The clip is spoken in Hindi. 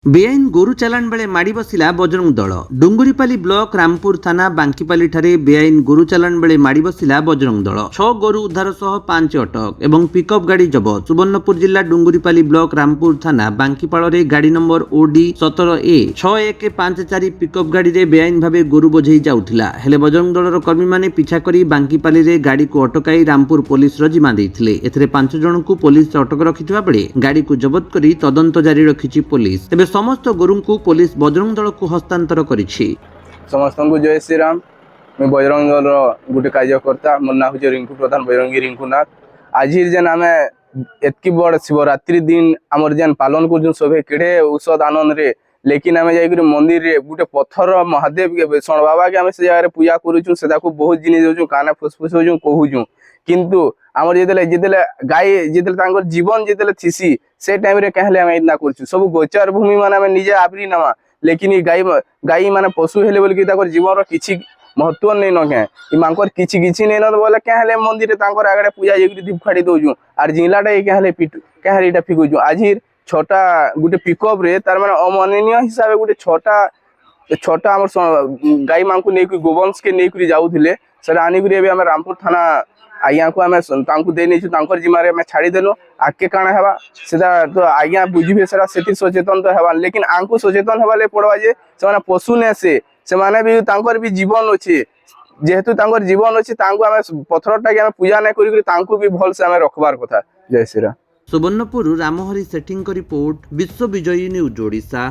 बेआईन गोरु चालाण बेले माड़ी बसिला बजरंग दल। डुंगुरीपाली ब्लॉक रामपुर थाना बांकीपाली ठारे बेआईन गोरु चालाण बेले माड़ी बसिला बजरंग दल। 6 गोरु उद्धार सह 5 अटक एवं पिकअप गाड़ी जबत। सुवर्णपुर जिला डुंगुरीपाली ब्लॉक रामपुर थाना बांकीपाल गाड़ी नंबर ओडी 17A 6154 पिकअप गाड़ी रे बेआईन भावे गोरु बोझे जाउथिला। हेले बजरंग दलर कर्मी माने पिछा करी बांकीपाली रे गाड़ी को अटकाई रामपुर पुलिस रो जिम्मा देइथिले। एथरे 5 जन को पुलिस अटक रखिथिबा बेले गाड़ी को जबत करी तदंत जारी रखिछि पुलिस। तेबे समस्त गोरु को पुलिस बजरंग दल को हस्तांतर करिछि। समस्त को जय श्री राम। मैं बजरंग दल गोटे कार्यकर्ता। मोर ना हूँ रिंकू प्रधान, बजरंगी रिंकूनाथ। आज जेन आम एतकी बड़ शिवरात्रि दिन आमर जेन पालन कर सभे केड़े औषध आनंद रे, लेकिन आम जाकर मंदिर रे गोटे पत्थर महादेव के शरण बाबा के आम से जगह पूजा करूँ से बहुत जिन दौचु काने फुसफुस हो कहूँ। किंतु आमर जिते गाय जिते जीवन जिते थीसी से टाइम रे कहले आम इतना कर सब गोचर भूमि मान आम निजे आवरी नवा, लेकिन गाई मान पशु हेले बोल कि जीवन किसी महत्व नहीं नखे मांकर किसी नहीं न बोले क्या मंदिर आगे पूजा जाकर दीप खाड़ी दौचु आर जिलाटा क्या फिकुचु। आज छोटा गोटे पिकअप रे तार माने अमाननीय हिसाब गोटे छोटा आम गाई मान को नहीं गोवंश के नहीं जाऊे से आनिक आम रामपुर थाना आज्ञा को आम जिम्मे आम छाड़देलु। आगे काण है सीधा तो आज्ञा बुझे से सचेतन तो है, लेकिन आंकु सचेतन होगा पड़वा जे से पशु ने से माने भी भी जीवन अच्छे जेहेतु जीवन अच्छे आम पत्थरटा के पूजा नहीं करी भी भल से रखबार कथा। जय श्री राम। सुवर्णपुर रामहरि सेठींक रिपोर्ट, विश्व विजयी न्यूज ओडिशा।